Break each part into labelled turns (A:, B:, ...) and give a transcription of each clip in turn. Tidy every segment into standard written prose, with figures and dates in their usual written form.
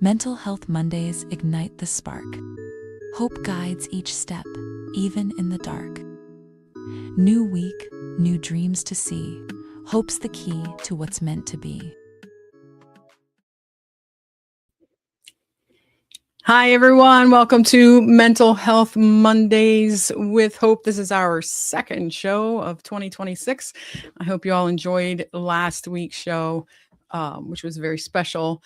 A: Mental Health Mondays ignite the spark. Hope guides each step, even in the dark. New week, new dreams to see. Hope's the key to what's meant to be.
B: Hi, everyone. Welcome to Mental Health Mondays with Hope. This is our second show of 2026. I hope you all enjoyed last week's show, which was a very special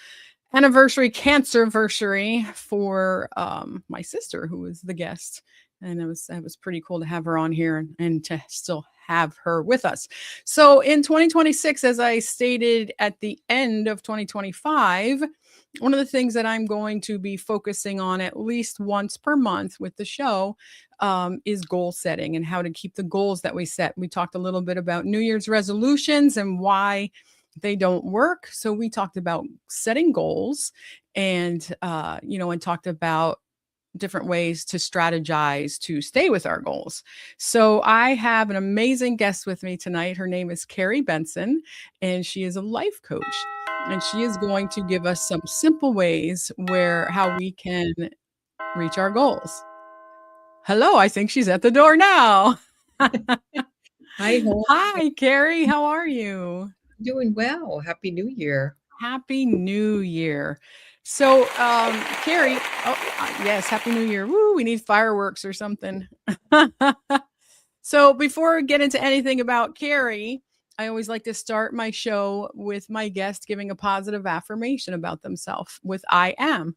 B: anniversary, cancerversary for my sister, who was the guest. And it was pretty cool to have her on here and to still have her with us. So in 2026, as I stated at the end of 2025, one of the things that I'm going to be focusing on at least once per month with the show is goal setting and how to keep the goals that we set. We talked a little bit about New Year's resolutions and why they don't work. So we talked about setting goals and, and talked about different ways to strategize to stay with our goals. So I have an amazing guest with me tonight. Her name is Keri Bensten, and she is a life coach. And she is going to give us some simple ways how we can reach our goals. Hello, I think she's at the door now.
C: Hi, Hope.
B: Hi, Keri. How are you?
C: Doing well. Happy New Year.
B: Happy New Year. So, Keri, yes, Happy New Year. Woo, we need fireworks or something. So before we get into anything about Keri, I always like to start my show with my guest giving a positive affirmation about themselves with I am.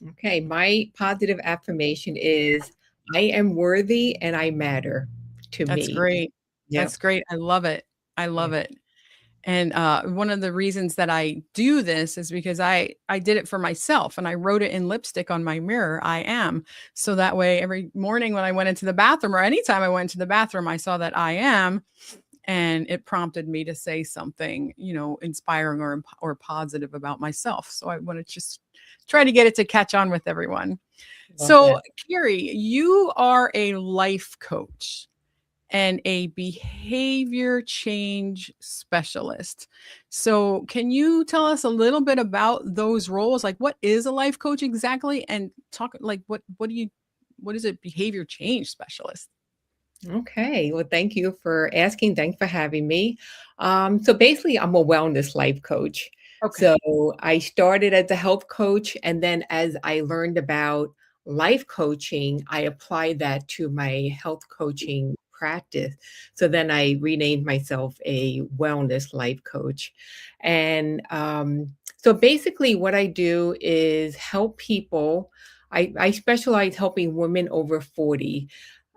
C: Okay, my positive affirmation is I am worthy and I matter to
B: That's
C: me.
B: great.
C: Yep.
B: That's great. I love it. I love it. And one of the reasons that I do this is because I did it for myself and I wrote it in lipstick on my mirror, I am. So that way every morning when I went into the bathroom or anytime I went to the bathroom, I saw that I am. And it prompted me to say something, inspiring or positive about myself. So I want to just try to get it to catch on with everyone.
C: Love
B: So,
C: that.
B: Keri, you are a life coach and a behavior change specialist. So, can you tell us a little bit about those roles? Like, what is a life coach exactly? And talk like what is a behavior change specialist?
C: Okay. Well, thank you for asking. Thanks for having me. So basically, I'm a wellness life coach.
B: Okay.
C: So I started as a health coach, and then as I learned about life coaching, I applied that to my health coaching practice. So then I renamed myself a wellness life coach. And so basically, what I do is help people. I specialize helping women over 40.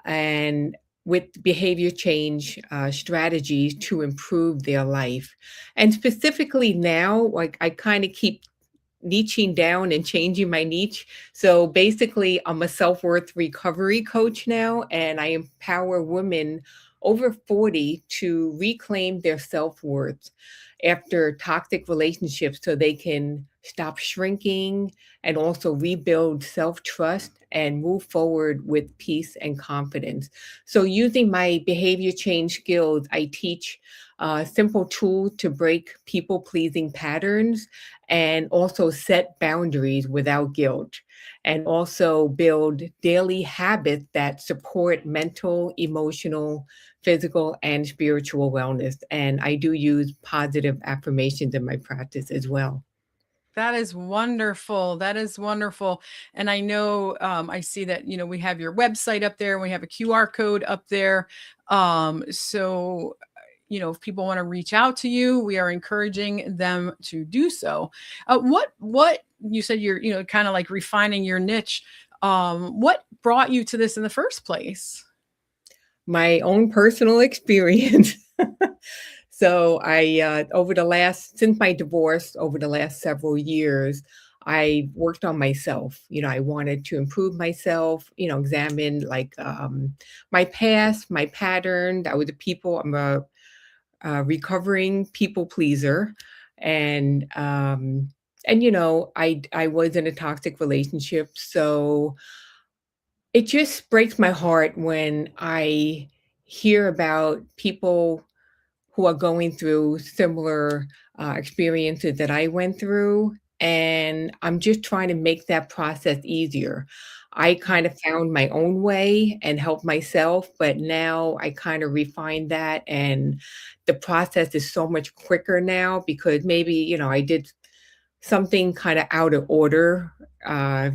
C: And with behavior change strategies to improve their life. And specifically now, like I kind of keep niching down and changing my niche. So basically, I'm a self worth recovery coach now, and I empower women over 40 to reclaim their self worth after toxic relationships so they can stop shrinking and also rebuild self trust and move forward with peace and confidence. So, using my behavior change skills, I teach simple tools to break people pleasing patterns and also set boundaries without guilt, and also build daily habits that support mental, emotional, physical, and spiritual wellness. And I do use positive affirmations in my practice as well.
B: That is wonderful. That is wonderful. And I know I see that, we have your website up there. We have a QR code up there. So, if people want to reach out to you, we are encouraging them to do so. What you said you're, kind of like refining your niche. What brought you to this in the first place?
C: My own personal experience. So over the last, since my divorce, over the last several years, I worked on myself. I wanted to improve myself, examine like my past, my pattern. I'm a recovering people pleaser. And, I was in a toxic relationship. So it just breaks my heart when I hear about people who are going through similar experiences that I went through. and I'm just trying to make that process easier. I kind of found my own way and helped myself, but now I kind of refined that, and the process is so much quicker now because maybe, I did something kind of out of order. Uh,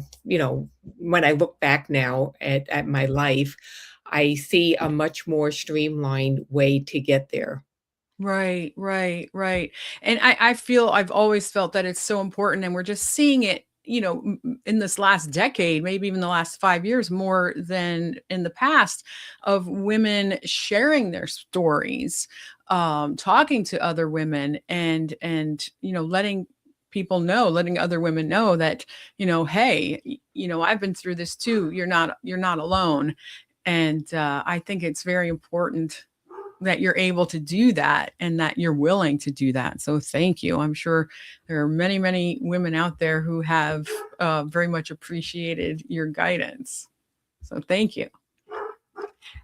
C: when I look back now at my life, I see a much more streamlined way to get there.
B: Right, right, right. And I feel I've always felt that it's so important, and we're just seeing it, in this last decade, maybe even the last 5 years, more than in the past, of women sharing their stories, talking to other women, and letting other women know that, hey, I've been through this too. You're not alone. And I think it's very important that you're able to do that and that you're willing to do that. So thank you. I'm sure there are many, many women out there who have very much appreciated your guidance. So thank you.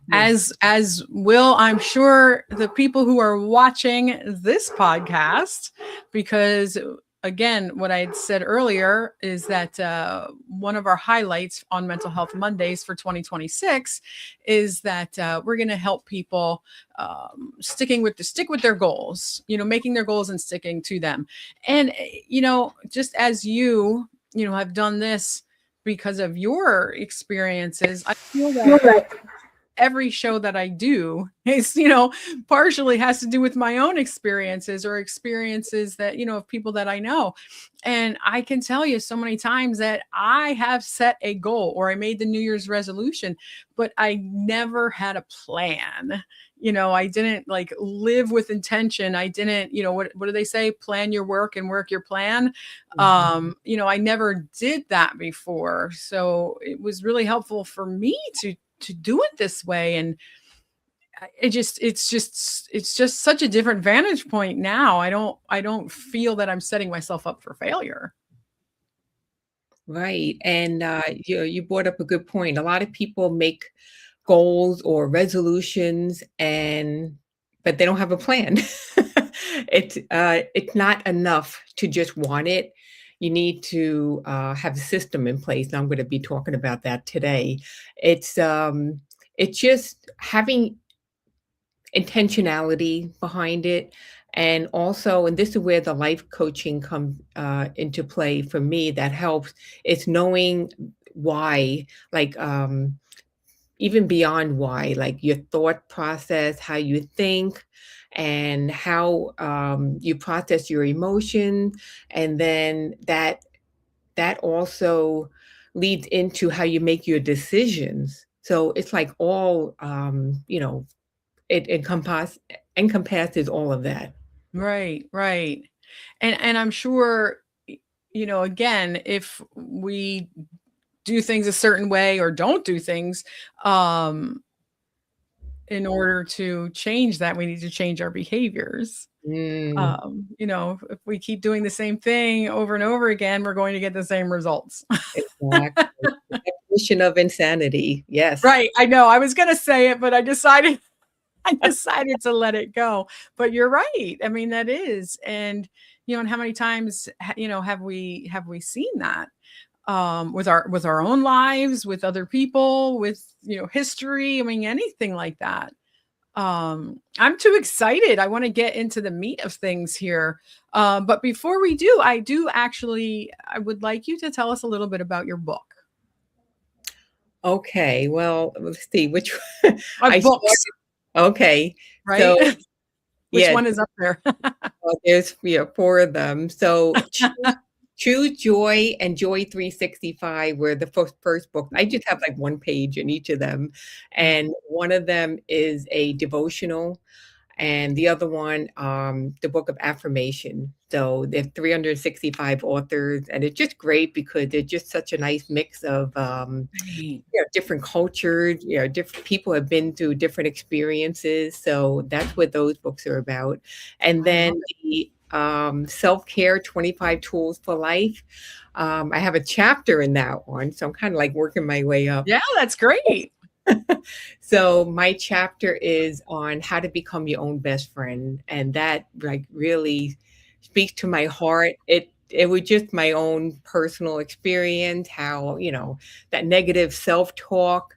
C: Yes.
B: As will, I'm sure, the people who are watching this podcast, because again, what I had said earlier is that one of our highlights on Mental Health Mondays for 2026 is that we're going to help people stick with their goals, making their goals and sticking to them. And just as have done this because of your experiences, I feel that every show that I do is, partially has to do with my own experiences or experiences that, of people that I know. And I can tell you so many times that I have set a goal or I made the New Year's resolution, but I never had a plan. I didn't like live with intention. I didn't, what do they say? Plan your work and work your plan. I never did that before. So it was really helpful for me to do it this way. And it's just such a different vantage point now. I don't feel that I'm setting myself up for failure.
C: Right. And you brought up a good point. A lot of people make goals or resolutions, but they don't have a plan. It's not enough to just want it. You need to have a system in place. And I'm going to be talking about that today. It's just having intentionality behind it. And also, and this is where the life coaching comes into play for me, that helps. It's knowing why, like even beyond why, like your thought process, how you think, and how you process your emotion. And then that also leads into how you make your decisions. So it's like all, it encompasses all of that.
B: Right, right. And I'm sure, again, if we do things a certain way or don't do things, in order to change that, we need to change our behaviors.
C: Mm,
B: If we keep doing the same thing over and over again, we're going to get the same results.
C: exactly. The definition of insanity. Yes.
B: Right. I know. I was going to say it, but I decided to let it go. But you're right. I mean, that is. And how many times, have we seen that with our own lives, with other people, with, history. I mean, anything like that. I'm too excited. I want to get into the meat of things here. But before we do, I would like you to tell us a little bit about your book.
C: Okay. Well, let's see which
B: My
C: I started.
B: books,
C: Okay.
B: right?
C: So
B: Which
C: yeah,
B: one is up there?
C: there's four of them. So True Joy and Joy 365 were the first book. I just have like one page in each of them. And one of them is a devotional, and the other one, the book of affirmation. So there's 365 authors, and it's just great because they're just such a nice mix of
B: Right.
C: different cultures. Different people have been through different experiences. So that's what those books are about. And
B: I love
C: then
B: it.
C: the self-care 25 tools for life. I have a chapter in that one, so I'm kind of like working my way up.
B: Yeah, that's great.
C: So my chapter is on how to become your own best friend, and that like really speaks to my heart. it was just my own personal experience, how, that negative self-talk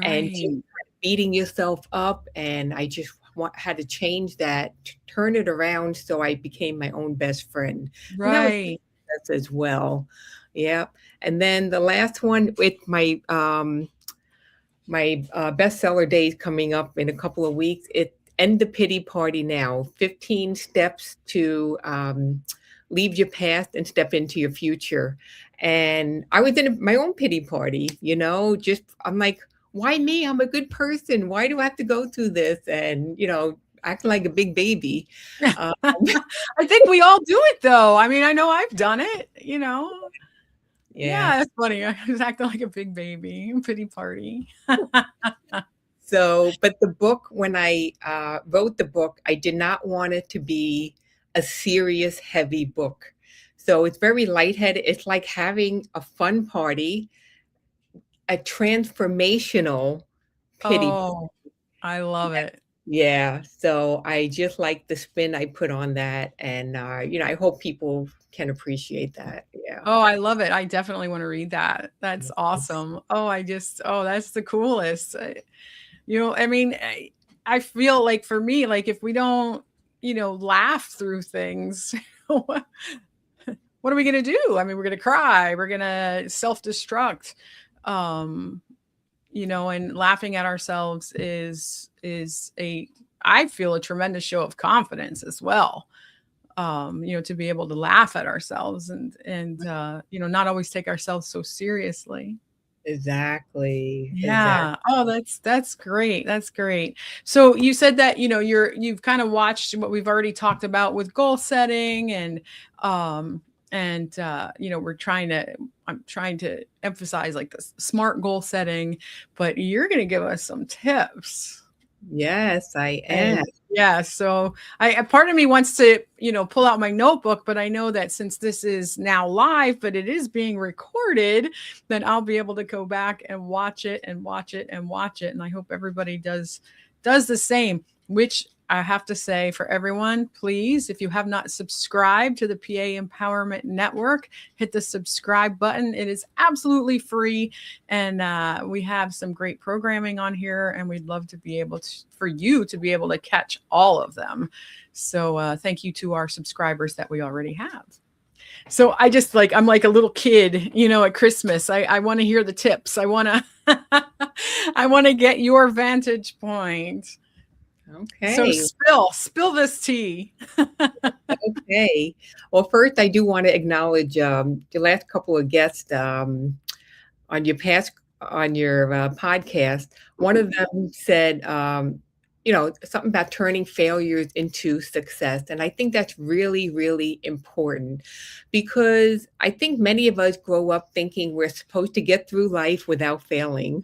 C: and just
B: Right.
C: beating yourself up. And I just had to change that, to turn it around. So I became my own best friend. And that was
B: Right.
C: that's as well. Yeah. And then the last one with my bestseller days coming up in a couple of weeks. It End the pity party now. 15 steps to leave your past and step into your future. And I was in my own pity party. Just I'm like, why me? I'm a good person. Why do I have to go through this? And acting like a big baby. Um,
B: I think we all do it though. I mean, I know I've done it,
C: yeah.
B: Yeah, that's funny. I was acting like a big baby. Pity party.
C: So, but the book, when I wrote the book, I did not want it to be a serious, heavy book. So it's very lightheaded. It's like having a fun party, a transformational pity.
B: Oh, I love it.
C: Yeah. So I just like the spin I put on that. And, I hope people can appreciate that. Yeah.
B: Oh, I love it. I definitely want to read that. That's awesome. Oh, that's the coolest. I mean, I feel like for me, like if we don't, laugh through things, what are we going to do? I mean, we're going to cry, we're going to self-destruct. Um, and laughing at ourselves is I feel a tremendous show of confidence as well. To be able to laugh at ourselves and not always take ourselves so seriously.
C: Exactly. Exactly.
B: Yeah. Oh, that's great. That's great. So you said that, you've kind of watched what we've already talked about with goal setting I'm trying to emphasize like this smart goal setting, but you're going to give us some tips.
C: Yes, I am.
B: And yeah, so a part of me wants to, pull out my notebook, but I know that since this is now live, but it is being recorded, then I'll be able to go back and watch it and watch it and watch it. And I hope everybody does the same, which I have to say for everyone, please, if you have not subscribed to the PA Empowerment Network, hit the subscribe button. It is absolutely free. And we have some great programming on here, and we'd love to be able to, for you to be able to catch all of them. So thank you to our subscribers that we already have. So I just I'm like a little kid, at Christmas. I want to hear the tips. I want to, I want to get your vantage point. So
C: Okay.
B: spill this tea.
C: Okay. Well, first, I do want to acknowledge the last couple of guests on your podcast. One of them said, something about turning failures into success, and I think that's really, really important because I think many of us grow up thinking we're supposed to get through life without failing.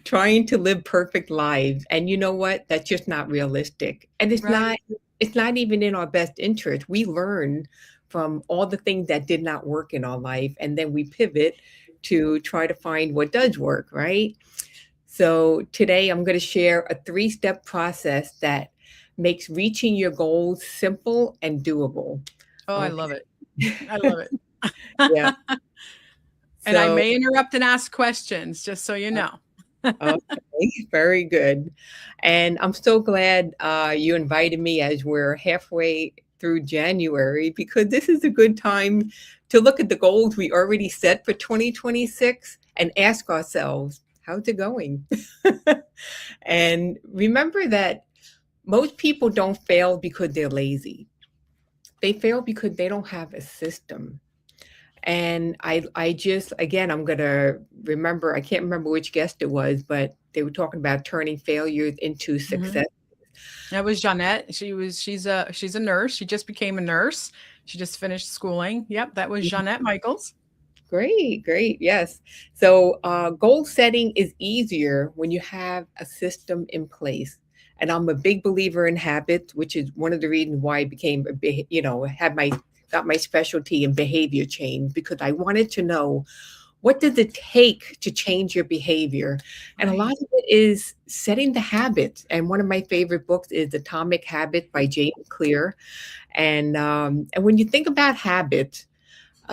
C: Trying to live perfect lives. And you know what? That's just not realistic. And
B: Right.
C: it's not even in our best interest. We learn from all the things that did not work in our life, and then we pivot to try to find what does work, right? So today I'm going to share a 3-step process that makes reaching your goals simple and doable.
B: Oh, I
C: Okay.
B: love it. I love it.
C: Yeah.
B: And I
C: So,
B: may interrupt and ask questions, just so you know.
C: okay, very good. And I'm so glad you invited me as we're halfway through January, because this is a good time to look at the goals we already set for 2026 and ask ourselves, how's it going? And remember that most people don't fail because they're lazy. They fail because they don't have a system. And I just, again, I'm going to remember, I can't remember which guest it was, but they were talking about turning failures into success.
B: That was Jeanette. She's a nurse. She just became a nurse. She just finished schooling. Yep, that was Jeanette Michaels.
C: Great, great. Yes. So goal setting is easier when you have a system in place. And I'm a big believer in habits, which is one of the reasons why I became got my specialty in behavior change, because I wanted to know what does it take to change your behavior? And a lot
B: Right.
C: of it is setting the habits. And one of my favorite books is Atomic Habits by James Clear. And when you think about habits,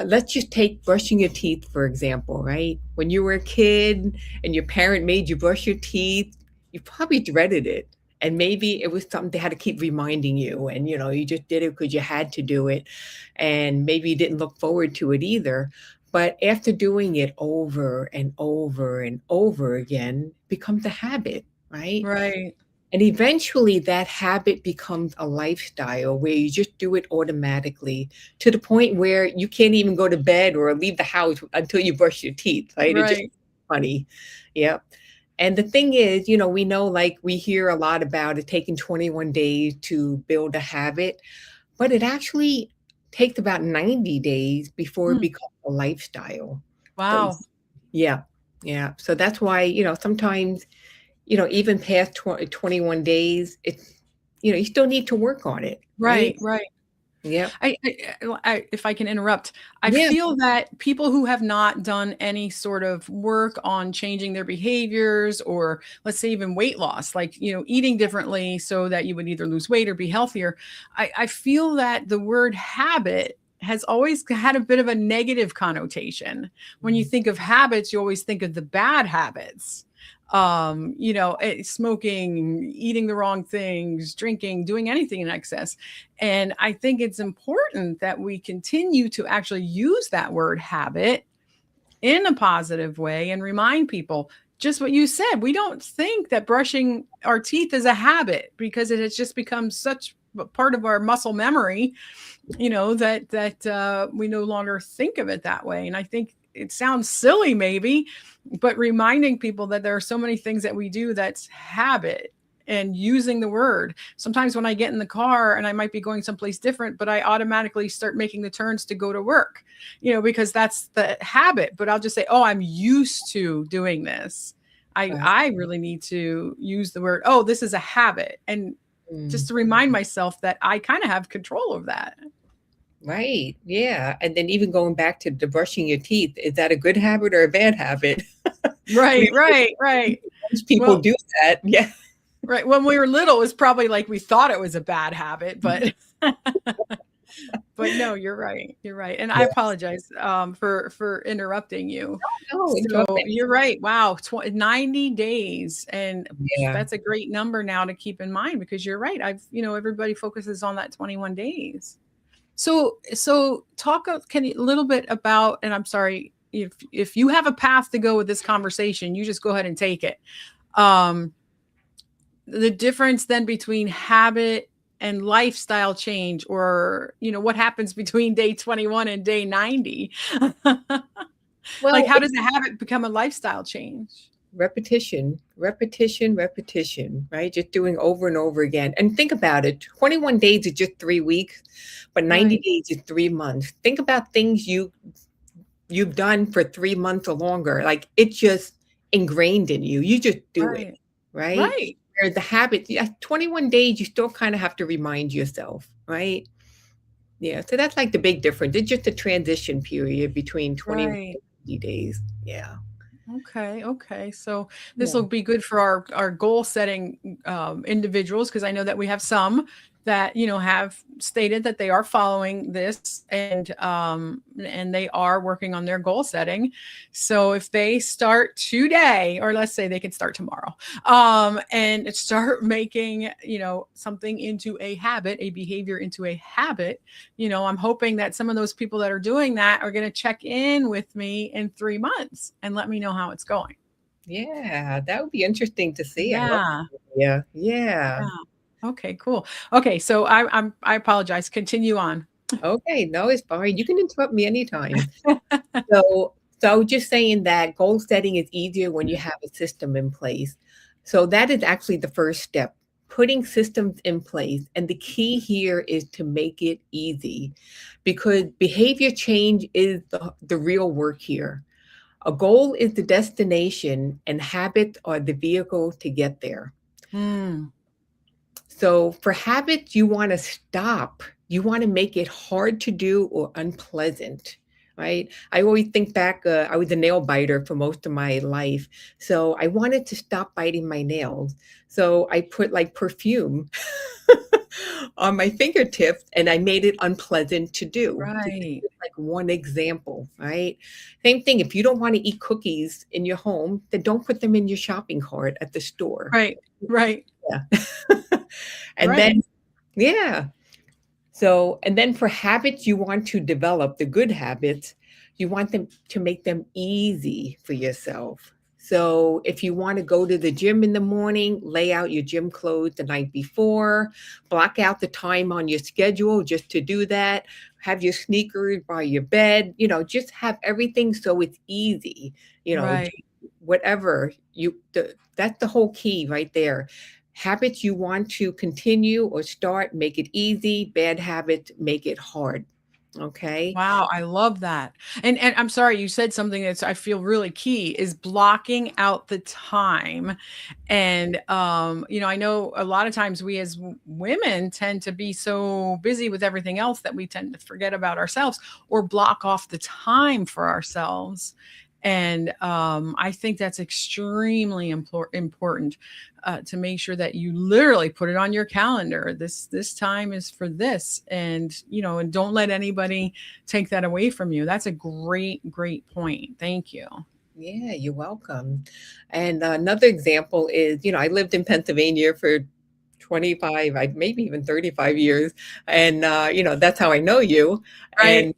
C: let's just take brushing your teeth, for example, right? When you were a kid and your parent made you brush your teeth, you probably dreaded it. And maybe it was something they had to keep reminding you. And, you just did it because you had to do it. And maybe you didn't look forward to it either. But after doing it over and over and over again, it becomes a habit, right?
B: Right.
C: And eventually that habit becomes a lifestyle where you just do it automatically to the point where you can't even go to bed or leave the house until you brush your teeth, right? It's just
B: Right.
C: funny. Yep. And the thing is, we know like we hear a lot about it taking 21 days to build a habit, but it actually takes about 90 days before it
B: Hmm.
C: becomes a lifestyle. So,
B: Wow.
C: yeah. Yeah. So that's why, sometimes even past 21 days, it's, you still need to work on it, right?
B: Right. Right.
C: Yep.
B: If I can interrupt, I
C: Yeah.
B: feel that people who have not done any sort of work on changing their behaviors, or let's say even weight loss, like, eating differently so that you would either lose weight or be healthier. I feel that the word habit has always had a bit of a negative connotation. When you think of habits, you always think of the bad habits. Smoking, eating the wrong things, drinking, doing anything in excess. And I think it's important that we continue to actually use that word habit in a positive way and remind people just what you said. We don't think that brushing our teeth is a habit because it has just become such a part of our muscle memory, that we no longer think of it that way. And I think it sounds silly maybe, but reminding people that there are so many things that we do that's habit, and using the word. Sometimes when I get in the car and I might be going someplace different, but I automatically start making the turns to go to work, because that's the habit. But I'll just say, oh, I'm used to doing this.
C: Right.
B: I really need to use the word, oh, this is a habit. And
C: Mm.
B: just to remind myself that I kind of have control of that.
C: Right. Yeah. And then even going back to the brushing your teeth, is that a good habit or a bad habit? We
B: Right, right, right.
C: Most people
B: Well,
C: do that. Yeah.
B: right. When we were little, it was probably like we thought it was a bad habit, but but no, you're right. You're right. And I
C: Yeah.
B: apologize for interrupting you.
C: No, enjoy
B: So
C: it.
B: you're right. Wow, 90 days. And
C: Yeah.
B: that's a great number now to keep in mind, because you're right. Everybody focuses on that 21 days. So talk can you, a little bit about, and I'm sorry if you have a path to go with this conversation, you just go ahead and take it. Um, the difference then between habit and lifestyle change, or what happens between day 21 and day 90. Like,
C: Well,
B: how does
C: it's
B: a habit become a lifestyle change?
C: repetition, repetition, repetition, right? Just doing over and over again. And think about it. 21 days is just 3 weeks, but 90
B: Right,
C: days is 3 months. Think about things you've done for 3 months or longer. Like it's just ingrained in you. You just do it,
B: right,
C: right?
B: right,
C: Where the habit, yeah, 21 days, you still kind of have to remind yourself, right? Yeah. So that's like the big difference. It's just a transition period between 21
B: right.
C: and 90 days. Yeah.
B: Okay, okay. So this
C: Yeah.
B: will be good for our goal setting individuals, because I know that we have some that have stated that they are following this, and they are working on their goal setting. So if they start today, or let's say they can start tomorrow, and start making something into a habit, a behavior into a habit, I'm hoping that some of those people that are doing that are going to check in with me in 3 months and let me know how it's going.
C: Yeah, that would be interesting to see. I love
B: Yeah.
C: that idea. Yeah.
B: Yeah. Okay, cool. Okay, so I apologize. Continue on.
C: Okay, no, it's fine. You can interrupt me anytime. So just saying that goal setting is easier when you have a system in place. So that is actually the first step, putting systems in place. And the key here is to make it easy because behavior change is the real work here. A goal is the destination and habits are the vehicle to get there.
B: Mm,
C: So for habits you want to stop, you want to make it hard to do or unpleasant. right? I always think back, I was a nail biter for most of my life. So I wanted to stop biting my nails. So I put like perfume on my fingertips and I made it unpleasant to do. This is
B: Right.
C: just like one example, right? Same thing. If you don't want to eat cookies in your home, then don't put them in your shopping cart at the store.
B: Right. Right.
C: Yeah. And
B: Right.
C: then, yeah. So, and then for habits you want to develop, the good habits, you want them to make them easy for yourself. So, if you want to go to the gym in the morning, lay out your gym clothes the night before, block out the time on your schedule just to do that, have your sneakers by your bed, just have everything so it's easy,
B: Right.
C: whatever that's the whole key right there. Habits you want to continue or start, make it easy. Bad habits, make it hard. Okay.
B: Wow, I love that. And I'm sorry, you said something that's I feel really key is blocking out the time. And I know a lot of times we as women tend to be so busy with everything else that we tend to forget about ourselves or block off the time for ourselves. And I think that's extremely important to make sure that you literally put it on your calendar. This time is for this, and and don't let anybody take that away from you. That's a great point. Thank you.
C: Yeah, you're welcome. And another example is, I lived in Pennsylvania for 25, maybe even 35 years. And, that's how I know you.
B: Right.
C: And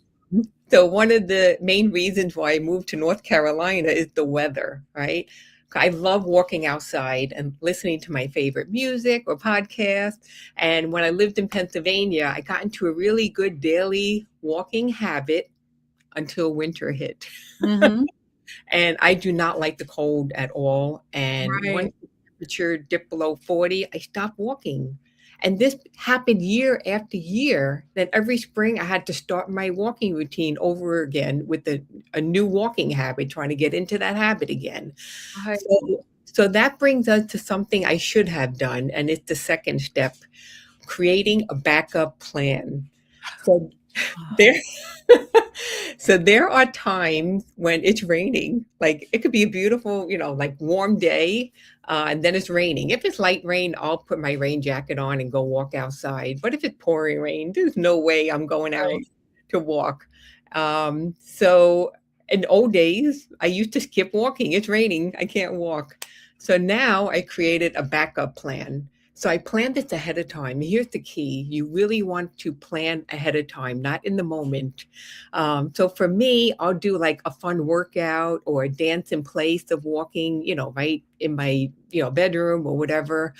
C: so one of the main reasons why I moved to North Carolina is the weather, right? I love walking outside and listening to my favorite music or podcast. And when I lived in Pennsylvania, I got into a really good daily walking habit until winter hit.
B: Hmm.
C: And I do not like the cold at all. And once
B: Right.
C: the temperature dipped below 40, I stopped walking. And this happened year after year. Then every spring, I had to start my walking routine over again with a new walking habit, trying to get into that habit again.
B: Right.
C: So that brings us to something I should have done. And it's the second step, creating a backup plan. So there so there are times when it's raining. Like it could be a beautiful, like warm day, and then it's raining. If it's light rain, I'll put my rain jacket on and go walk outside. But if it's pouring rain, there's no way I'm going out
B: Right.
C: to walk. So in old days, I used to skip walking. It's raining, I can't walk. So now I created a backup plan. So I planned this ahead of time. Here's the key. You really want to plan ahead of time, not in the moment. So for me, I'll do like a fun workout or a dance in place of walking, right in my, bedroom or whatever.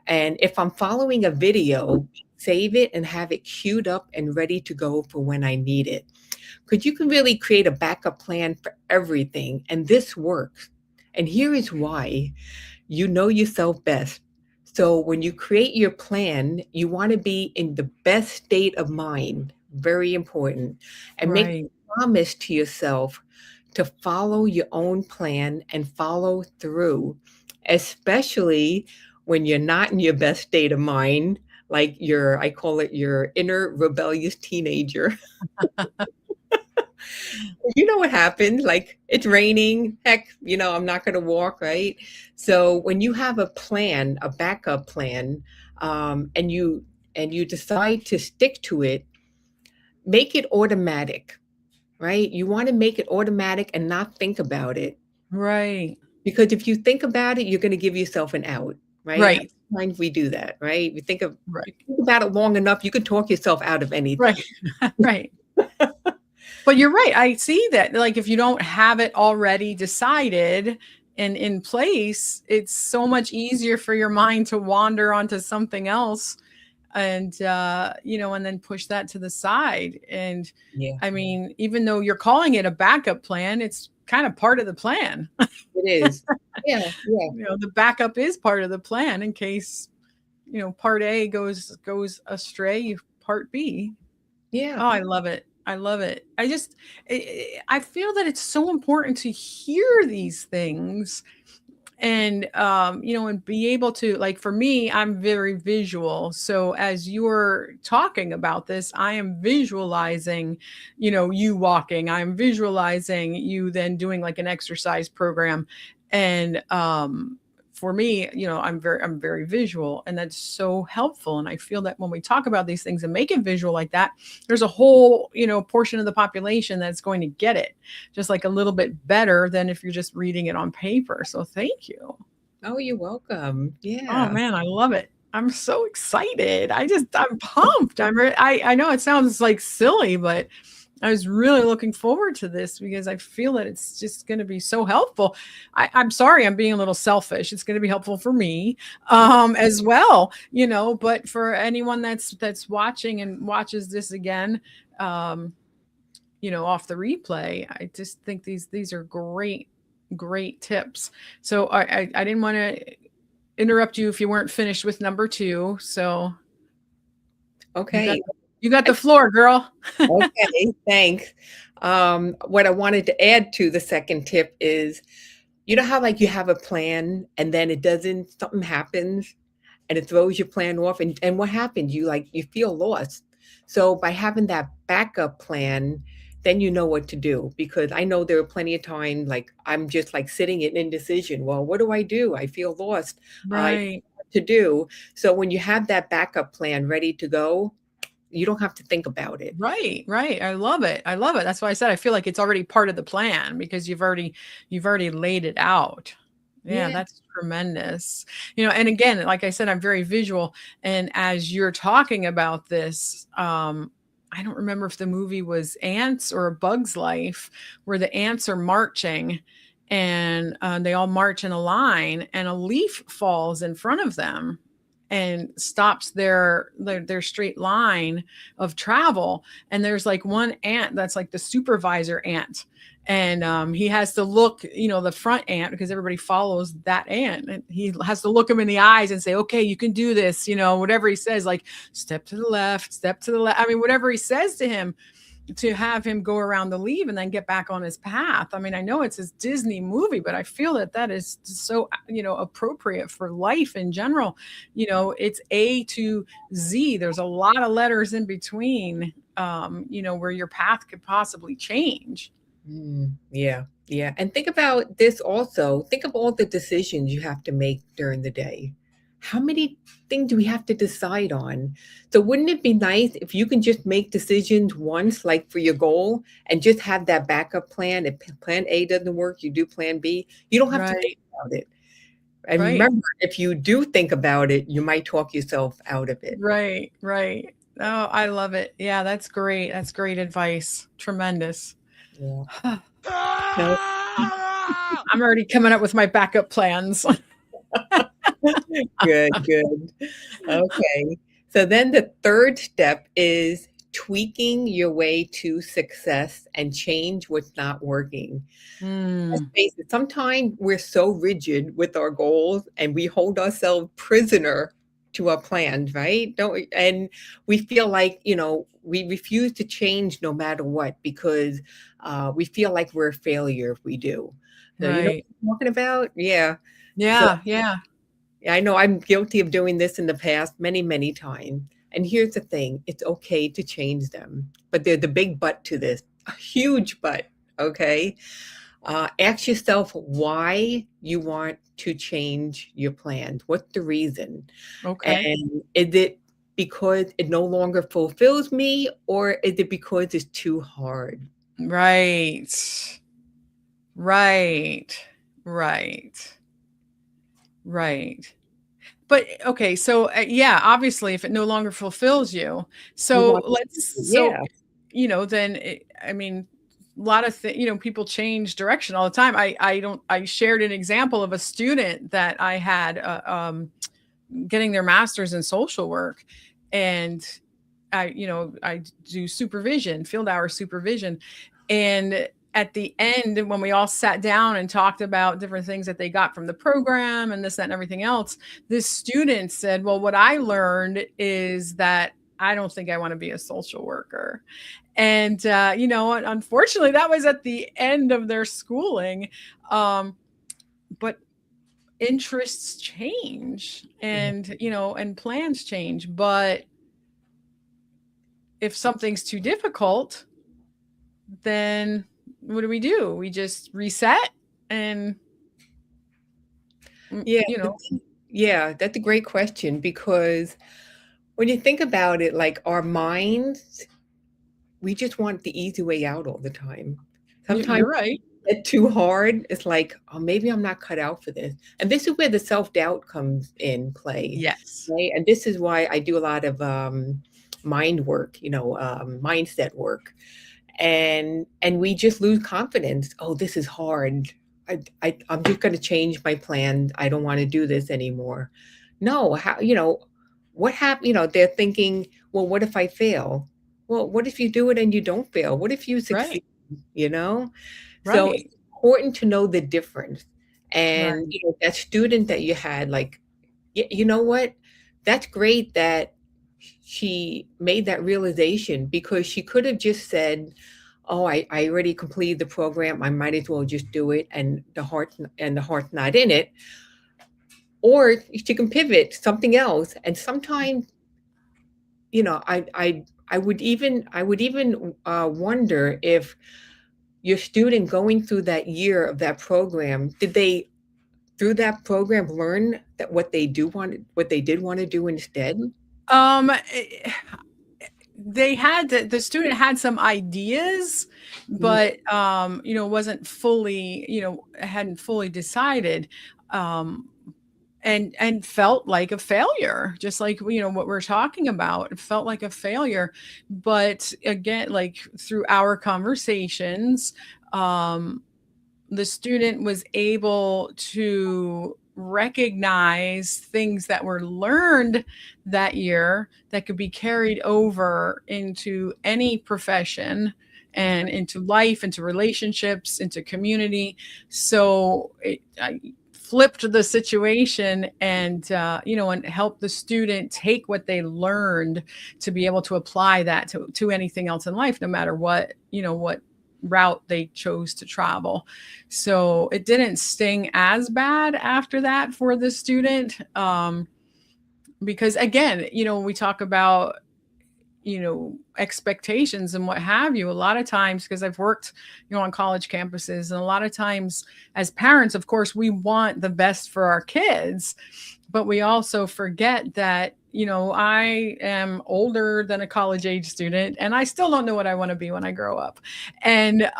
C: And if I'm following a video, save it and have it queued up and ready to go for when I need it. Because you can really create a backup plan for everything. And this works. And here is why. You know yourself best. So when you create your plan, you want to be in the best state of mind. Very important. And make
B: Right.
C: a promise to yourself to follow your own plan and follow through, especially when you're not in your best state of mind, like I call it your inner rebellious teenager. You know what happened? Like it's raining. Heck, I'm not going to walk, right? So when you have a plan, a backup plan, and you decide to stick to it, make it automatic, right? You want to make it automatic and not think about it.
B: Right.
C: Because if you think about it, you're going to give yourself an out, right? How
B: Right.
C: many times we do that, right?
B: Right.
C: You think about it long enough, you can talk yourself out of anything.
B: Right. Right. But you're right. I see that. Like, if you don't have it already decided and in place, it's so much easier for your mind to wander onto something else and, and then push that to the side. And
C: Yeah,
B: I mean, even though you're calling it a backup plan, it's kind of part of the plan.
C: it is. Yeah, yeah,
B: The backup is part of the plan in case, part A goes astray, part B.
C: yeah.
B: Oh, I love it. I love it. I feel that it's so important to hear these things and and be able to, like, for me, I'm very visual. So as you're talking about this, I am visualizing, you walking. I'm visualizing you then doing like an exercise program. And for me, I'm very visual, and that's so helpful. And I feel that when we talk about these things and make it visual like that, there's a whole, portion of the population that's going to get it just like a little bit better than if you're just reading it on paper. So thank you.
C: Oh, you're welcome.
B: Oh
C: Yeah.
B: man, I love it. I'm so excited. I'm pumped. I know it sounds like silly, but I was really looking forward to this because I feel that it's just going to be so helpful. I'm sorry, I'm being a little selfish. It's going to be helpful for me as well, but for anyone that's watching and watches this again, off the replay, I just think these are great tips. So I didn't want to interrupt you if you weren't finished with number 2. So
C: Okay.
B: you got the floor, girl.
C: Okay, thanks. What I wanted to add to the second tip is, you know how like you have a plan and then something happens and it throws your plan off, and what happens? You feel lost. So by having that backup plan, then you know what to do. Because I know there are plenty of times like I'm just like sitting in indecision. Well, what do? I feel lost. I don't know
B: Right.
C: what to do. So when you have that backup plan ready to go, you don't have to think about it.
B: Right. I love it. That's why I said I feel like it's already part of the plan because you've already laid it out. Yeah,
C: Yeah.
B: that's tremendous. And again, like I said, I'm very visual. And as you're talking about this, I don't remember if the movie was Ants or A Bug's Life, where the ants are marching and they all march in a line and a leaf falls in front of them and stops their straight line of travel. And there's like one ant that's like the supervisor ant, and he has to look, the front ant, because everybody follows that ant, and he has to look him in the eyes and say, okay, you can do this, whatever he says, like step to the left, step to the left, I mean, whatever he says to him, to have him go around the leaf and then get back on his path. I mean, I know it's his Disney movie, but I feel that is so, appropriate for life in general. It's A to Z. There's a lot of letters in between, where your path could possibly change.
C: Yeah, yeah. And think about this also. Think of all the decisions you have to make during the day. How many things do we have to decide on? So wouldn't it be nice if you can just make decisions once, like for your goal, and just have that backup plan? If plan A doesn't work, you do plan B. You don't have to think
B: Right.
C: about it. And
B: Right.
C: remember, if you do think about it, you might talk yourself out of it.
B: Right. Oh, I love it. Yeah, that's great. That's great advice. Tremendous.
C: Yeah. No,
B: I'm already coming up with my backup plans.
C: good, good. Okay. So then the third step is tweaking your way to success and change what's not working. Let's
B: Mm,
C: face it, sometimes we're so rigid with our goals and we hold ourselves prisoner to our plans, right? Don't we? And we feel like, we refuse to change no matter what because we feel like we're a failure if we do. So you know
B: right.
C: what I'm talking about? Yeah. So
B: Yeah.
C: I know I'm guilty of doing this in the past many, many times. And here's the thing, it's okay to change them. But there's a big but to this, a huge but, okay? Ask yourself why you want to change your plans. What's the reason?
B: Okay.
C: And is it because it no longer fulfills me, or is it because it's too hard?
B: Right. Right. Right. Right. But okay, so yeah, obviously, if it no longer fulfills you,
C: You
B: so
C: want,
B: so
C: yeah,
B: then I mean, a lot of people change direction all the time. I shared an example of a student that I had getting their master's in social work, and I do supervision, field hour supervision. And at the end, when we all sat down and talked about different things that they got from the program and this, that, and everything else, this student said, well, what I learned is that I don't think I want to be a social worker. And, unfortunately, that was at the end of their schooling. But interests change and, and plans change. But if something's too difficult, then what do? We just reset and,
C: Yeah,
B: you know,
C: yeah, that's a great question because when you think about it, like our minds, we just want the easy way out all the time. Sometimes
B: you're right.
C: it's too hard. It's like, oh, maybe I'm not cut out for this. And this is where the self-doubt comes in play,
B: Yes.
C: right? And this is why I do a lot of mind work, mindset work. And we just lose confidence. Oh, this is hard. I'm just going to change my plan. I don't want to do this anymore. No, how, what happened? They're thinking, well, what if I fail? Well, what if you do it and you don't fail? What if you
B: Right.
C: succeed? You know? So
B: Right.
C: it's important to know the difference. And
B: Right.
C: that student that you had, like, you know what? That's great that she made that realization because she could have just said, "Oh, I already completed the program. I might as well just do it," and the heart's not in it. Or she can pivot something else. And sometimes, I would even wonder if your student going through that year of that program, did they through that program learn that what they did want to do instead?
B: Um, eh, the student had some ideas,
C: Mhm.
B: but wasn't fully, hadn't fully decided. Um, and felt like a failure, just like what we're talking about. It felt like a failure. But again, like through our conversations, um the student was able to recognize things that were learned that year that could be carried over into any profession and into life, into relationships, into community. So I flipped the situation and and helped the student take what they learned to be able to apply that to anything else in life, no matter what route they chose to travel. So it didn't sting as bad after that for the student. Because again, we talk about, expectations and what have you. A lot of times, because I've worked, on college campuses, and a lot of times as parents, of course, we want the best for our kids, but we also forget that, I am older than a college age student and I still don't know what I want to be when I grow up. And,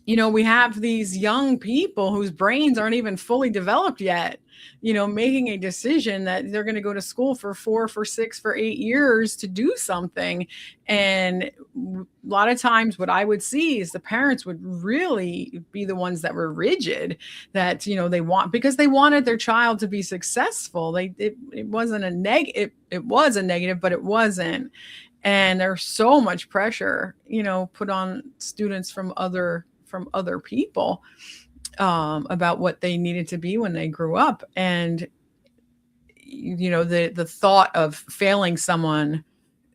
B: we have these young people whose brains aren't even fully developed yet, making a decision that they're going to go to school for 4, for 6, for 8 years to do something. And a lot of times what I would see is the parents would really be the ones that were rigid, that, they want, because they wanted their child to be successful. It wasn't a negative. It was a negative, but it wasn't. And there's so much pressure, put on students from other people, about what they needed to be when they grew up. And the thought of failing someone,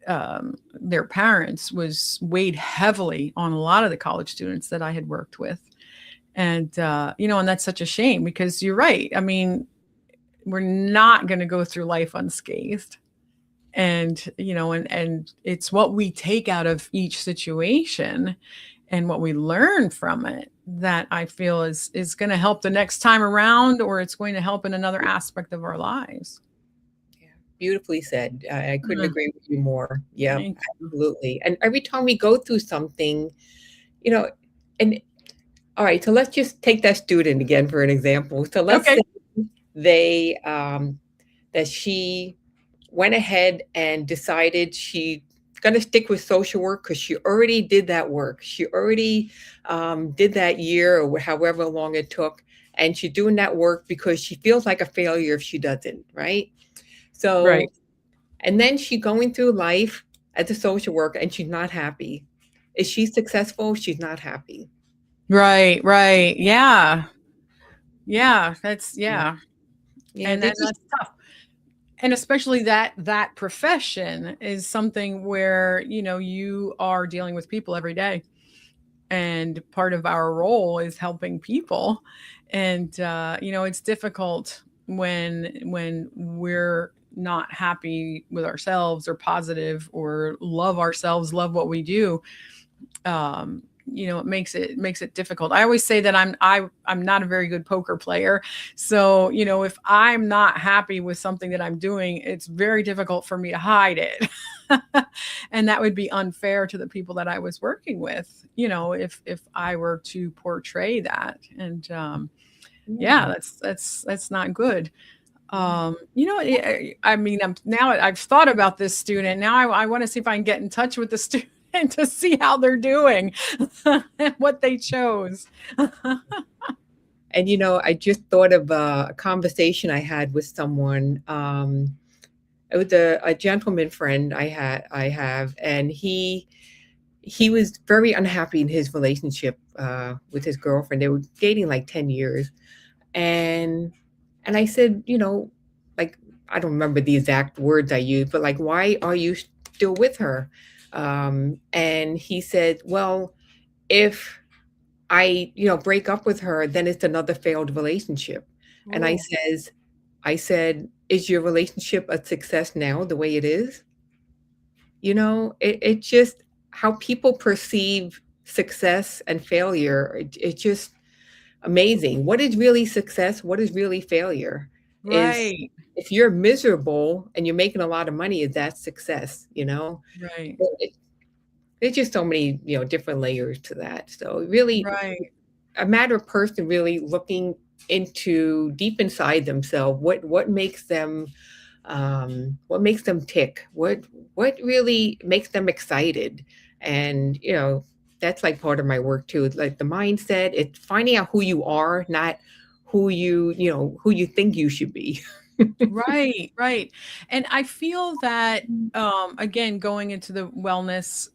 B: their parents, was weighed heavily on a lot of the college students that I had worked with. And and that's such a shame, because you're right. I mean, we're not going to go through life unscathed. And and it's what we take out of each situation and what we learn from it that I feel is going to help the next time around, or it's going to help in another aspect of our lives.
C: Yeah, beautifully said. I couldn't
B: Mm,
C: agree with you more. Yeah,
B: thank you.
C: absolutely. And every time we go through something, you know, and all right, so let's just take that student again for an example. So let's
B: Okay.
C: say they that she went ahead and decided she's going to stick with social work because she already did that work. She already did that year or however long it took, and she's doing that work because she feels like a failure if she doesn't, right?
B: Right.
C: So, and then she going through life as a social worker and she's not happy. Is she successful? She's not happy.
B: Right. Right. Yeah. Yeah. That's,
C: Yeah,
B: yeah.
C: yeah,
B: And
C: they
B: then
C: just
B: that's tough. And especially that profession is something where, you are dealing with people every day. and part of our role is helping people. And it's difficult when we're not happy with ourselves or positive or love ourselves, love what we do. It makes it difficult. I always say that I'm not a very good poker player. So, if I'm not happy with something that I'm doing, it's very difficult for me to hide it. And that would be unfair to the people that I was working with, if I were to portray that. And
C: Yeah.
B: that's not good. I mean, I've thought about this student. Now I want to see if I can get in touch with the student to see how they're doing and what they chose.
C: And I just thought of a conversation I had with someone. It was a gentleman friend I have, and he was very unhappy in his relationship with his girlfriend. They were dating like 10 years. And I said, like, I don't remember the exact words I used, but like, why are you still with her? And he said, well, if I, break up with her, then it's another failed relationship. And
B: Oh,
C: I said, is your relationship a success now the way it is? It just how people perceive success and failure. It's just amazing. What is really success? What is really failure? Is
B: right,
C: if you're miserable and you're making a lot of money, is that success?
B: right,
C: There's just so many, different layers to that. So really
B: right,
C: a matter of person really looking into deep inside themselves, what makes them tick, what really makes them excited. And that's like part of my work too. It's like the mindset, it's finding out who you are, not who you think you should be.
B: right, right. And I feel that, again, going into the wellness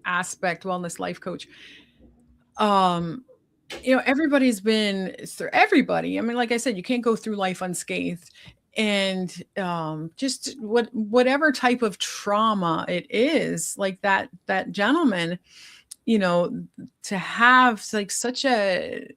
B: aspect, wellness life coach, um, everybody's been through everybody. I mean, like I said, you can't go through life unscathed. And just whatever type of trauma it is, like that gentleman, you know, to have like such a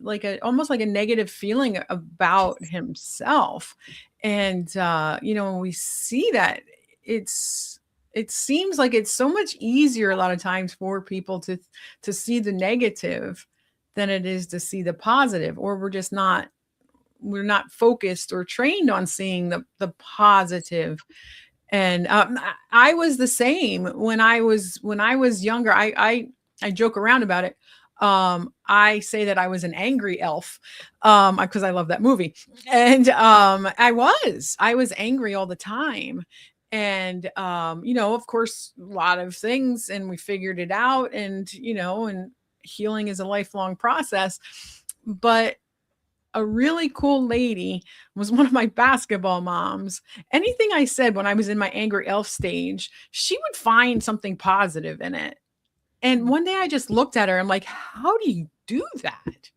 B: almost like a negative feeling about himself. And when we see that, it seems like it's so much easier a lot of times for people to see the negative than it is to see the positive, or we're not focused or trained on seeing the positive. And I was the same when I was younger. I joke around about it. I say that I was an angry elf because I love that movie, and I was angry all the time. And of course, a lot of things, and we figured it out, and and healing is a lifelong process. But a really cool lady was one of my basketball moms. Anything I said when I was in my angry elf stage, she would find something positive in it. And one day I just looked at her. I'm like, how do you do that?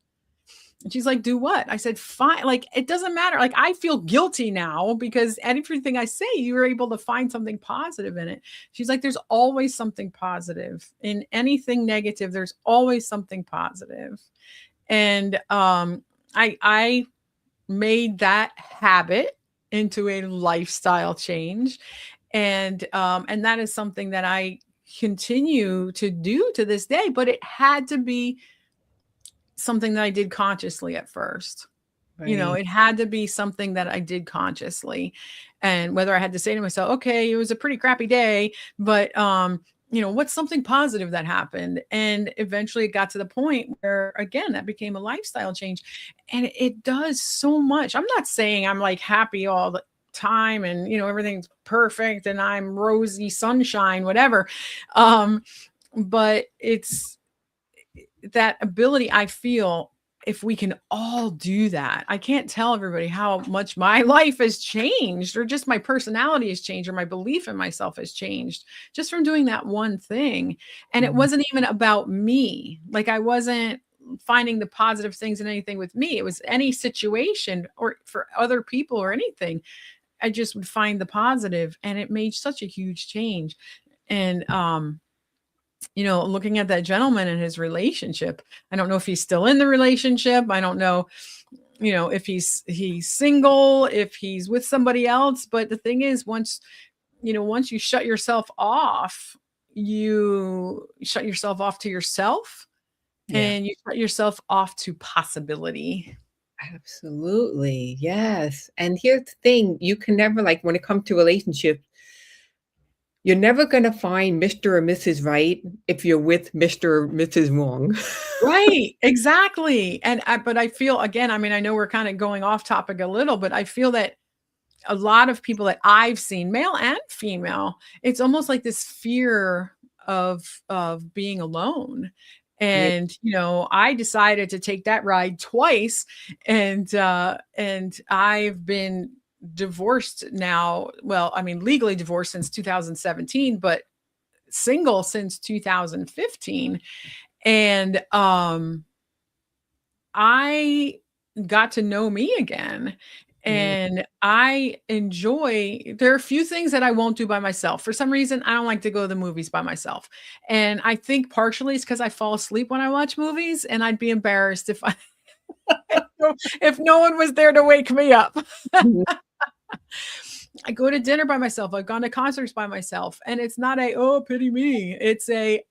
B: And she's like, do what? I said, fine. Like, it doesn't matter. Like, I feel guilty now because everything I say, you were able to find something positive in it. She's like, there's always something positive in anything negative. There's always something positive. And I made that habit into a lifestyle change. And that is something that I continue to do to this day, but it had to be something that I did consciously at first.
C: Right.
B: It had to be something that I did consciously. And whether I had to say to myself, okay, it was a pretty crappy day, but what's something positive that happened? And eventually it got to the point where again, that became a lifestyle change. And it does so much. I'm not saying I'm like happy all the time and everything's perfect and I'm rosy sunshine, whatever. But it's that ability. I feel if we can all do that, I can't tell everybody how much my life has changed, or just my personality has changed, or my belief in myself has changed just from doing that one thing. And it
C: Mhm.
B: wasn't even about me. Like, I wasn't finding the positive things in anything with me. It was any situation or for other people or anything. I just would find the positive, and it made such a huge change. And looking at that gentleman and his relationship, I don't know if he's still in the relationship. I don't know, if he's single, if he's with somebody else. But the thing is, once you shut yourself off, you shut yourself off to yourself,
C: Yeah.
B: and you shut yourself off to possibility.
C: Absolutely. Yes. And here's the thing, you can never, like, when it comes to relationships, you're never going to find Mr. or Mrs. Right if you're with Mr. or Mrs. Wrong.
B: Right, exactly. But I feel, again, I mean, I know we're kind of going off topic a little, but I feel that a lot of people that I've seen, male and female, it's almost like this fear of being alone.
C: Yeah.
B: And I decided to take that ride twice, and I've been divorced now. Well, I mean, legally divorced since 2017, but single since 2015. And I got to know me again.
C: Yeah.
B: And there are a few things that I won't do by myself. For some reason, I don't like to go to the movies by myself. And I think partially it's because I fall asleep when I watch movies, and I'd be embarrassed if if no one was there to wake me up.
C: Mhm.
B: I go to dinner by myself. I've gone to concerts by myself, and it's not oh, pity me. It's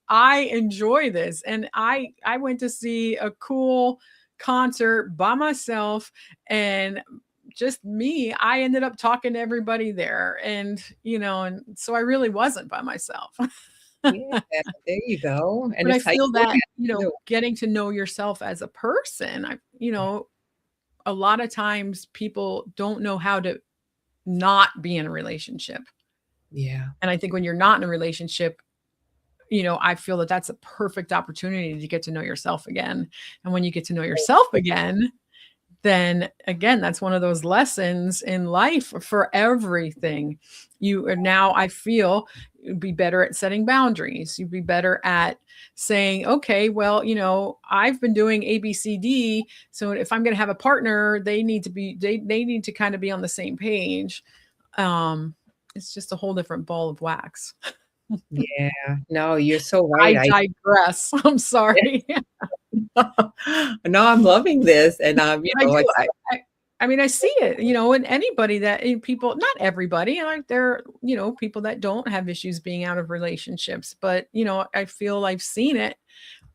B: I enjoy this. And I went to see a cool concert by myself, and just me. I ended up talking to everybody there, and and so I really wasn't by myself.
C: Yeah, there you go. And
B: But I
C: it's like,
B: feel
C: yeah,
B: that,
C: no,
B: getting to know yourself as a person, a lot of times people don't know how to not be in a relationship.
C: yeah,
B: And I think when you're not in a relationship, I feel that that's a perfect opportunity to get to know yourself again. And when you get to know yourself again, then again, that's one of those lessons in life for everything. You are now, I feel, you'd be better at setting boundaries. You'd be better at saying, okay, well, I've been doing A, B, C, D. So if I'm going to have a partner, they need to kind of be on the same page. Um, it's just a whole different ball of wax.
C: yeah. No, you're so
B: I
C: right.
B: digress. I'm sorry.
C: No, I'm loving this. And,
B: I do.
C: like,
B: I mean, I see it, in anybody people, not everybody, there are, people that don't have issues being out of relationships, but, I feel I've seen it.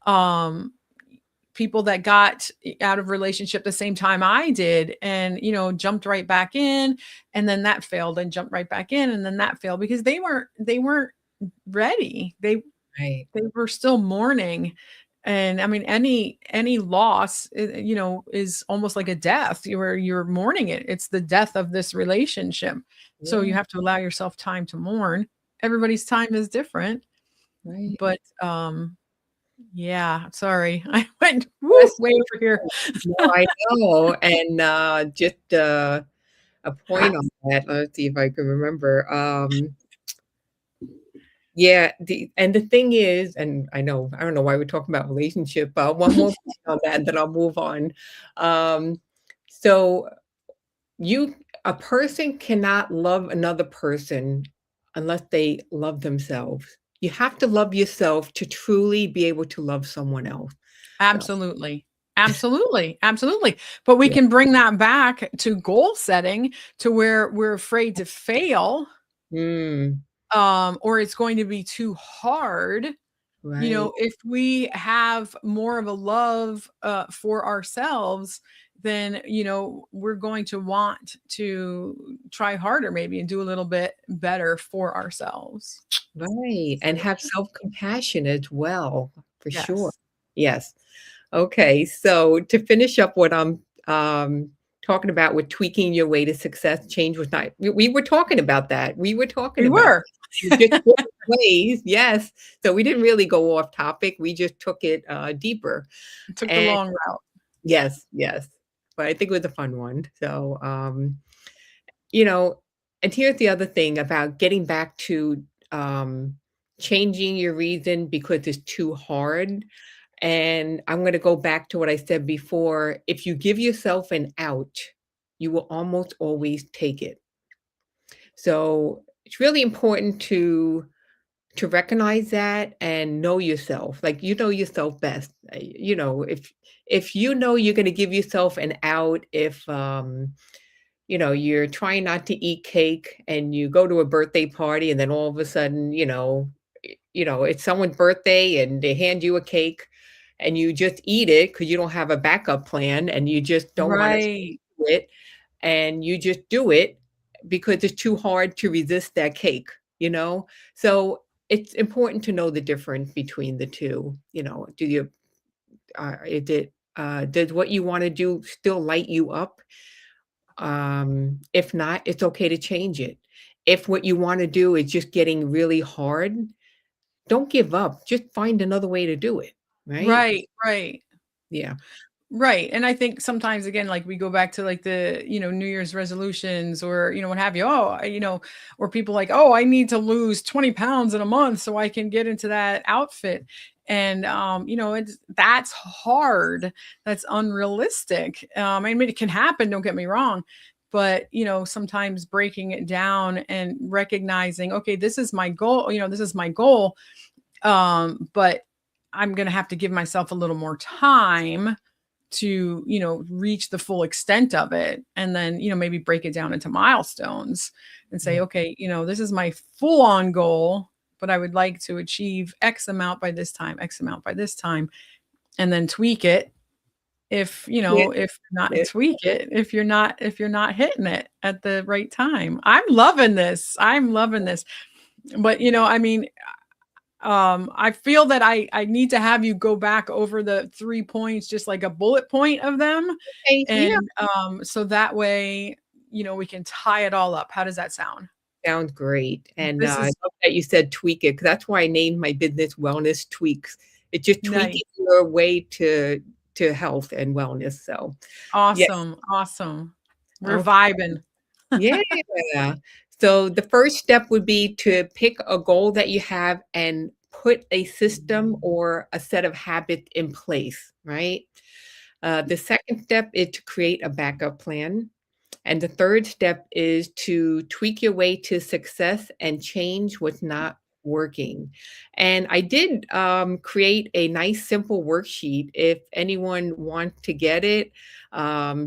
B: Um, People that got out of relationship the same time I did, and, jumped right back in, and then that failed, and jumped right back in, and then that failed because they weren't ready.
C: right.
B: They were still mourning. And I mean, any loss, is almost like a death. You're mourning it. It's the death of this relationship. So you
C: Yeah,
B: have to allow yourself time to mourn. Everybody's time is different.
C: right.
B: But yeah, sorry. I went
C: That's
B: way over here.
C: no, I know. And, just, a point on that, let's see if I can remember. Yeah, the thing is, and I don't know why we're talking about relationship, one more point on that, and then I'll move on. Um, so you a person cannot love another person unless they love themselves. You have to love yourself to truly be able to love someone else. So,
B: Absolutely. Absolutely. Absolutely. But we
C: yeah.
B: can bring that back to goal setting, to where we're afraid to fail,
C: Mm,
B: or it's going to be too hard.
C: right,
B: If we have more of a love for ourselves, then we're going to want to try harder, maybe, and do a little bit better for ourselves.
C: right, and have self-compassion as well, for sure.
B: Yes,
C: Yes. Okay, so to finish up what I'm talking about with tweaking your way to success, change was not. We were talking about that. We were talking
B: we
C: about
B: were.
C: just different ways. Yes. So we didn't really go off topic. We just took it deeper.
B: Took the
C: And
B: long route.
C: yes, yes. But I think it was a fun one. So you know, and here's the other thing about getting back to um changing your reason because it's too hard. And I'm going to go back to what I said before. If you give yourself an out, you will almost always take it. So it's really important to recognize that and know yourself. Like, you know yourself best. You know, if you know you're going to give yourself an out, if you know, you're trying not to eat cake and you go to a birthday party and then all of a sudden, you know, it's someone's birthday and they hand you a cake and you just eat it because you don't have a backup plan and you just don't want to
B: Right.
C: do it, and you just do it because it's too hard to resist that cake, you know? So it's important to know the difference between the two. You know, is it, does what you want to do still light you up? If not, it's okay to change it. If what you want to do is just getting really hard, don't give up. Just find another way to do it, right?
B: Right. Right.
C: Yeah.
B: Right. And I think sometimes again, like we go back to like the, New Year's resolutions or, what have you. Oh, or people like, oh, I need to lose 20 pounds in a month so I can get into that outfit. And, that's hard. That's unrealistic. I mean, it can happen. Don't get me wrong. But, sometimes breaking it down and recognizing, okay, this is my goal. This is my goal. But I'm going to have to give myself a little more time to reach the full extent of it, and then maybe break it down into milestones and say,
C: Yeah.
B: okay, this is my full on goal, but I would like to achieve X amount by this time, X amount by this time, and then tweak it if
C: Yeah.
B: if not
C: Yeah.
B: tweak it if you're not hitting it at the right time. I'm loving this. But I mean, I feel that I need to have you go back over the 3 points, just like a bullet point of them.
C: Okay. Yeah.
B: And, so that way, we can tie it all up. How does that sound?
C: Sounds great. And
B: This
C: I
B: is
C: love that you said tweak it, because that's why I named my business Wellness Tweaks. It's just tweaking
B: nice.
C: your way to health and wellness. So yes.
B: Awesome. Awesome. We're
C: Okay.
B: vibing.
C: Yeah. So the first step would be to pick a goal that you have and put a system or a set of habits in place, right? The second step is to create a backup plan. And the third step is to tweak your way to success and change what's not working. And I did create a nice, simple worksheet. If anyone wants to get it,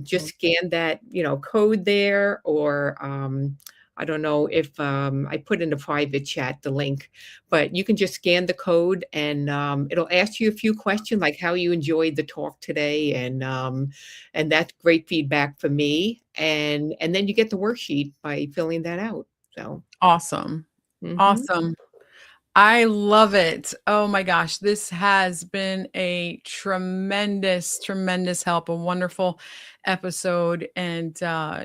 C: just scan that, code there, or I don't know if I put in the private chat the link, but you can just scan the code and it'll ask you a few questions like how you enjoyed the talk today, and that's great feedback for me. And then you get the worksheet by filling that out. So,
B: Awesome.
C: mhm.
B: Awesome. I love it. Oh my gosh, this has been a tremendous, tremendous help, a wonderful episode, and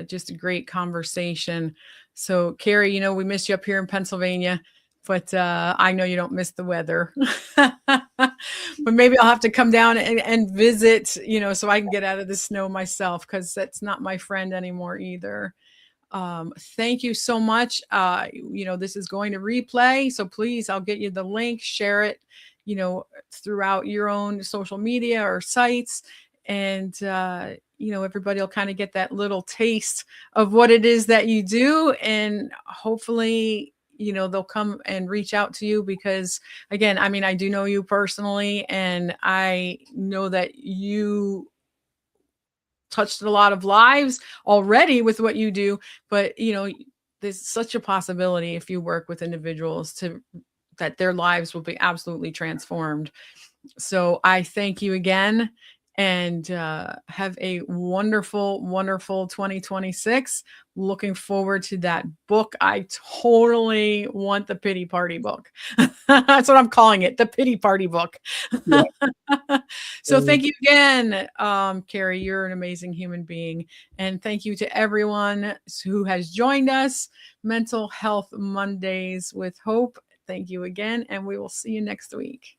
B: just a great conversation. So, Keri, we miss you up here in Pennsylvania, but I know you don't miss the weather. But maybe I'll have to come down and visit, so I can get out of the snow myself, because that's not my friend anymore either. Thank you so much. This is going to replay, so please, I'll get you the link, share it, throughout your own social media or sites. And, everybody will kind of get that little taste of what it is that you do. And hopefully, they'll come and reach out to you, because again, I mean, I do know you personally, and I know that you touched a lot of lives already with what you do. But there's such a possibility, if you work with individuals, to that their lives will be absolutely transformed. So I thank you again, and have a wonderful, wonderful 2026. Looking forward to that book. I totally want the pity party book. That's what I'm calling it, the pity party book.
C: Yeah.
B: So thank you again, Keri. You're an amazing human being. And thank you to everyone who has joined us. Mental Health Mondays with Hope. Thank you again, and we will see you next week.